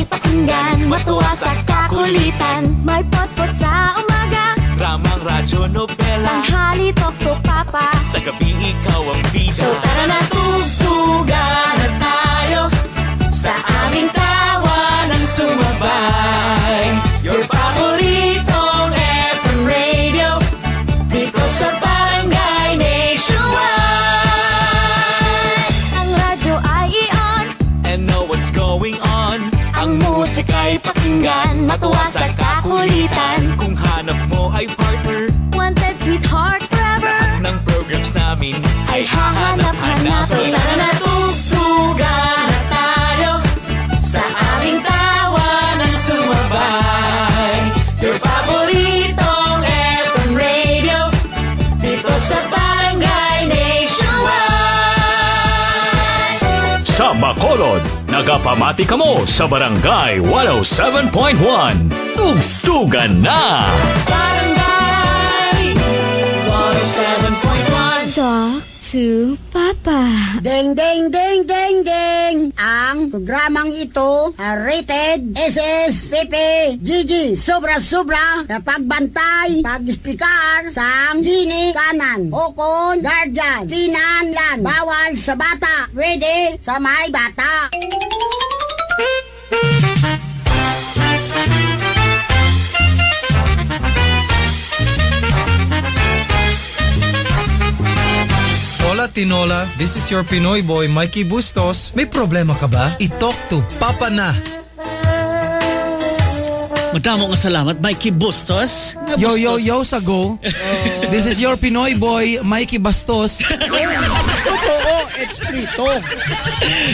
pakinggan, matuwa sa kakulitan. May potpot sa umaga, dramang radyo, nobela, tanghali toktok papa, sa gabi ikaw ang bida. So tara na tugtugan na tayo, sa aming tawanan sumabay. Your paboritong FM radio, dito sa Barangay Nationwide. Ang radyo ay i-on, And know what's going on. ang musika'y pakinggan, matuwa sa kakulitan. Kung hanap mo ay partner, Wanted sweetheart forever, lahat ng programs namin ay hahanap-hanap. So tara na tugtugan na tayo, sa aming tawanan sumabay. Your paboritong FM radio, dito sa Barangay Nationwide. Sa Bacolod, nagapamati kamo sa Barangay 107.1. Tugstugan na! Barangay 107.1. Talk to Papa. Ding, ding, ding, ding, ding! Ang programang ito rated SSCP GG sobra-sobra na pagbantay, pag-speaker sa gini kanan o guardian, kinanlan, bawal sa bata, pwede sa may bata. Hola Tinola, this is your Pinoy boy Mikey Bustos. May problema ka ba? I-talk to Papa na. Madamo nga salamat, Mikey Bustos. Yo, yo, yo, Sago. This is your Pinoy boy, Mikey Bastos. Totoo, eksprito.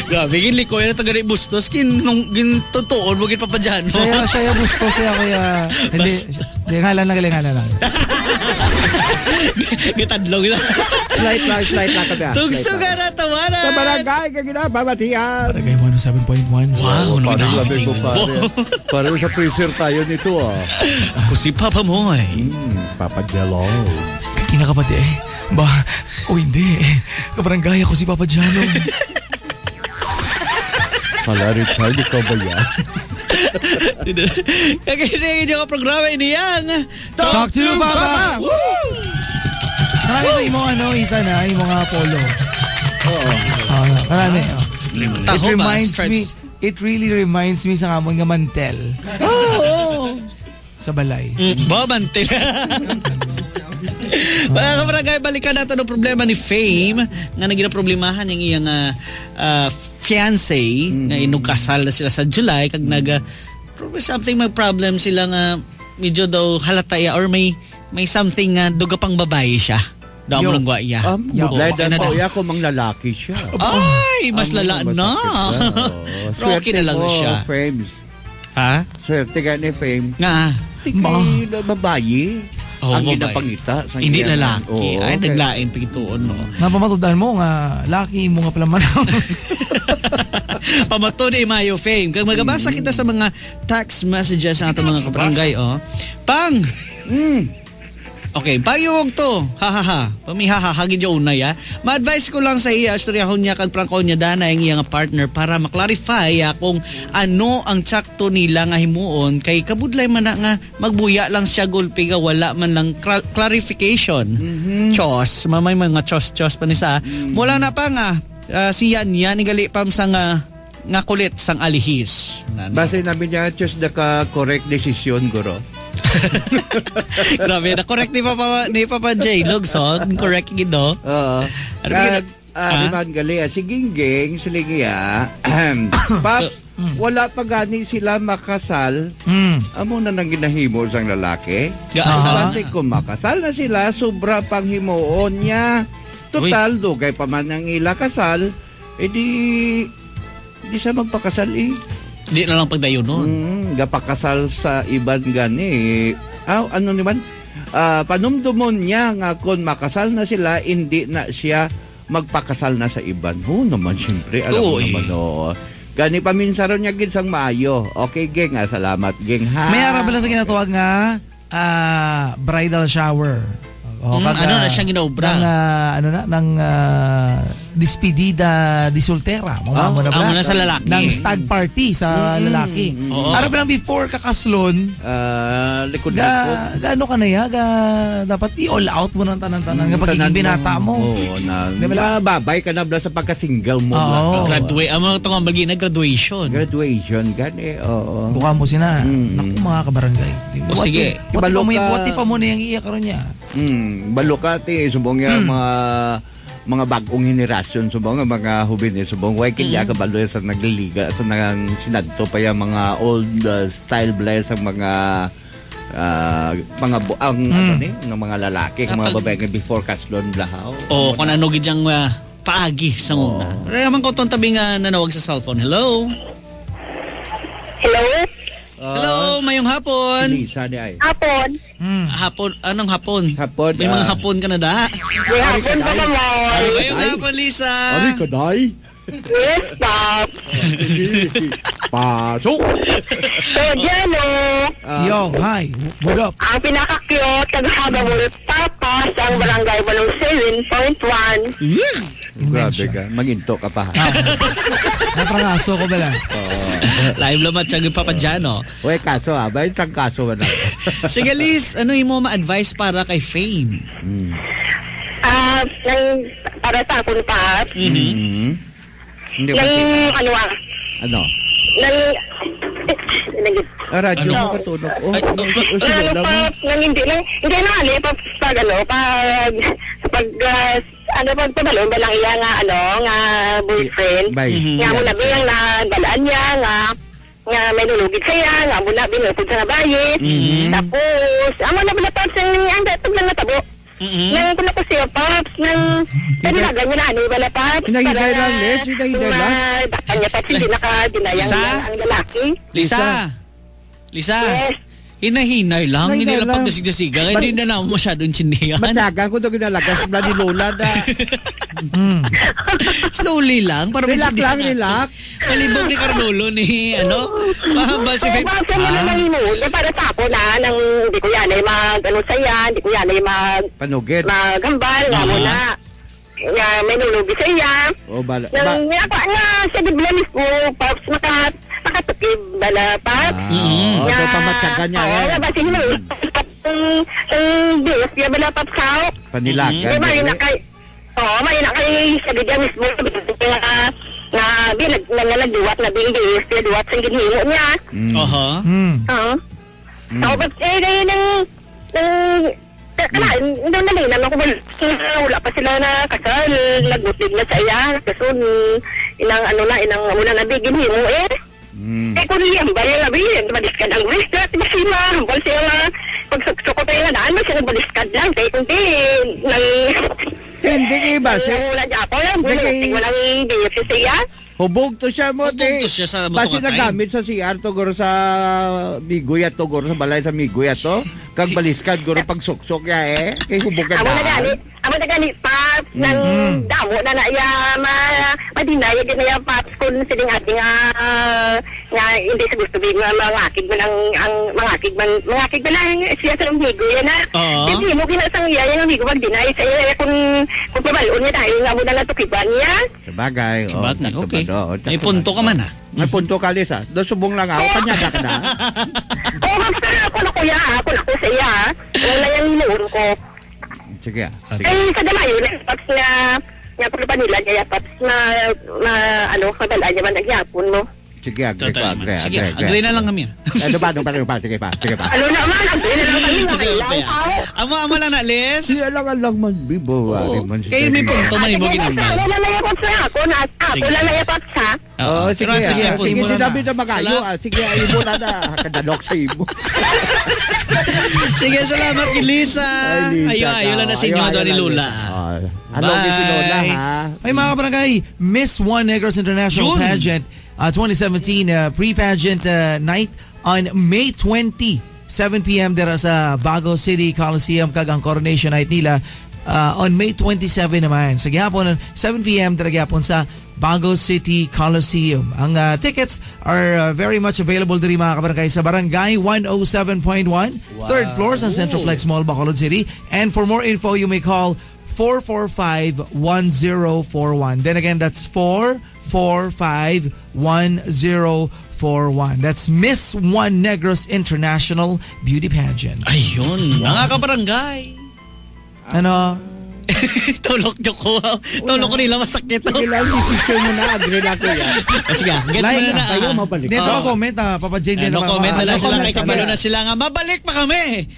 Grabe, ginlikoy na tagari Bustos. Gintutuon mo, ginpapadyan. Siya Bustos, kaya... Hindi, ngalan lang. Gitadlong na. Slight lang ka ba? Tugsugan na tawanan. Sa barangay ka ginababatian. Barangay 107.1. Wow, Parang labi nagdating ko pare. Parang sa freezer tayo nito ah. Ako si Papa Moy. Papa Jello. Kinakapati eh. Hindi. Kabarangay ako si Papa Jano. Pala Richard, ikaw ba yan? Kakinig nyo ka programa iniyang Talk to Papa! Marami ito yung mga Ethan ha, yung mga polo. Oo. Marami. Taho It really reminds me sa ngamon nga mantel. Sa balay. Babantil. Mga kabarangay, balikan natin ang problema ni Fame nga naginaproblemahan yung iyang fiancé nga inukasal na sila sa July kag something may problem sila nga medyo daw halata iya or may something nga duga pang babae siya. Daw mo nang iya. Ladan po iya kung mang lalaki siya. Ay, mas lala na. Rocky na lang siya. Fame. Ha? Swerte ka ni Fame. Nga. Tigay babae. Ang babae. ginapangita. Hindi lalaki. Ay, naglain pagituon, no? Napamatudan mo nga, laki mo nga pala man. Pamato ni Mayo Fame. Kag magabasa kita sa mga text messages sa ating mga kabarangay, Pang! Okay, payong to. Hahaha. Pamihaha, hagid yung unay, Ma-advise ko lang sa iya, istoryahon niya kag prangkon niya dana ang iyang partner para maklarify kung ano ang tsakto nila nga himuon kay kabudlay man na nga magbuya lang siya gulpi nga wala man lang clarification. Chos, mamay mga chos pa ni sa. Mula na pa nga, siya niya nigali pam sa nga kulit sang alihis. Base namin niya, just the correct decision, guro. Grabe na correct ni Papa J Logson, correct gido. Oo. Aliman gali si Gingging silingiya. Pas wala pa gani sila makasal. Amo na nang ginahimo sang lalaki. Kasi kung makasal na sila, sobra pang himuon niya. Total dugay pa man ang ila kasal, di siya magpakasal eh. Di na lang pagdayo nun. Gapakasal sa iban gani. Ano naman? Panumdumon niya nga kung makasal na sila, hindi na siya magpakasal na sa iban. Naman siyempre. Alam mo naman, Gani paminsaron niya gid sang maayo. Okay, Geng. Salamat, Geng, ha? May arabala sa ginatawag nga bridal shower. Ano na siyang ginaobra? Ng despedida di soltera. Mga amo na ba? Amo na sa lalaki. Ng stag party sa lalaki. Para ba lang before kakaslon, likod-likod. gaano ka na dapat i-all out mo ng tanan-tanan kapag pagiging binata mo. Babay ka na bla sa pagka-single mo. Graduate. Amo itong graduation. Graduation, gani. Oo. Buka mo sina. Naku mga kabarangay. Sige. What if mo na yung iya karon niya? Balukati, subong yung mga bagong henerasyon, subong mga hubin, subong way kaya kabalo sa nagliliga sa nang sinadto pa yung mga old style bless ang mga mga lalaki, mga babae before kaslon lahaw. Kung ano gidyang paagi sa una. Rayaman ko itong tabi nga nanawag sa cellphone. Hello? Hello? Hello, mayong hapon. Lisa di ay. Hapon. Hapon? Anong hapon? Hapon. May mga hapon ka na da? May hapon pa naman. Mayong hapon, Lisa. Ari ka, day? Yes, Pop. Pasok! So, dyan Yo, hi. What up? ang pinaka-cute, kagahaba mo tapos ang barangay 107.1. Grabe ka. Maginto ka pa. Naprangaso ko ba lang? Live lamat siya papadyan, no? Uy, kaso Ba't ang kaso ba na? Sige, Liz, ano yung mo ma-advise para kay Fame? Para sa akong Pop, Hindi ba Ano? Radyo mo katunog. Hindi na pag pabalo ba lang iya nga boyfriend. Nga mo na biyang nagalaan niya nga may nulugid siya, nga mo na binupod sa nabayit. Tapos, amo na pala Pops ang datog lang natabo. Nang kung ako siya Pops, nang pinagan niya na ano bala Pops. Hinahiday lang, Les. Hinahiday lang. Bakit niya Pops, hindi nakadinayang ang lalaki. Lisa? Yes. Hinahinay lang. Hindi nila pagdasig-dasiga. Hindi na naman masyadong chindihan. Mataga ko ito ginalaga sa ni Lola na. Slowly lang. Para relax. Palibog ni Carnolo ni, mahambal si Fame. Bakit mo naman inuun? Para sa ako na, hindi ko yan ay saya, hindi ko yan ay panugid. Magambal, nga mo na. Nga may nulubi saya. Nga sa diblamis ko, Pops, makatukib bala, Pops. Ito pamatsaga niya. Oo, basin mo. Ang bilis niya bala, Pops, how? Panilagan. May na kay sa bigyan mismo. Nga nagduwat na bilis. Duwat sa ginhimo niya. Tapos, nang nalinan ako wala pa sila na kasal, nagbutig na sa iya kasi inang muna nabigin mo kung niyang ba yung labihin baliskad ang baliskad kasi mahambal siya pagsukso tayo nga daan mo siya nagbaliskad lang kaya kung hindi iba siya wala niya ako lang walang DF siya hubog to siya mo sa basi nagamit sa CR to goro sa Miguyat to goro sa balay sa Miguyat to kag baliskad goro pagsuksok ya kay hubog ka amo na gani Pops ng damo na iya madinaya din na Pops kung siling ating nga hindi sa gusto big mangakig man ang mangakig man lang siya sa amigo yan na hindi mo kinasang iya yung amigo wag dinay sa iya kung pabaloon niya dahil nga mo na natukiban niya sabagay okay may punto ka man may punto ka Lisa doon subong lang ako kanya ka na ako na kuya ako na ko sa iya wala yung inuun ko sige sa dalayo Pops nga pala pa nila kaya Pops kabalaan niya man nagyapon mo sige agree na lang kami sige pa ano naman agree na lang kami amo lang na Les siya lang man bibo kayo may punto man mo ginambal wala na yung Pops ako lang na yung Pops ha sige hindi namin na magayo sige ayo mo na kadalok sa imo sige salamat kay Lisa ayo lang na sa inyo doon ni Lola bye ay mga kabarangay Miss One Negros International Pageant 2017 pre-pageant night on May 20 7 p.m. dira sa Bago City Coliseum kag ang coronation night nila on May 27 naman. Sa gihapon, 7 p.m. dara gihapon sa Bago City Coliseum. Ang tickets are very much available diri mga kabarangay sa Barangay 107.1, third floor sa Centroplex Mall, Bacolod City. And for more info, you may call 445-1041. Then again, that's 445-1041. That's Miss Juan Negros International Beauty Pageant. Ayun, mga kabarangay. Ano? Tulok ko nila masakit to. Sige lang, decision mo na. Agree na ko yan. Sige, gets mo na. Tayo mabalik. Dito ako comment Papa Jane. No comment na lang sila kay Kabalo na sila nga. Mabalik pa kami.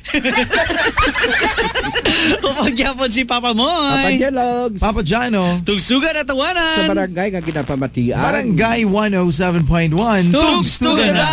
Upagyapon si Papa Moy. Papa Jelog. Papa Jano. Tugsugan at tawanan. Sa barangay nga ginapamatian. Barangay 107.1. Tugstugan na.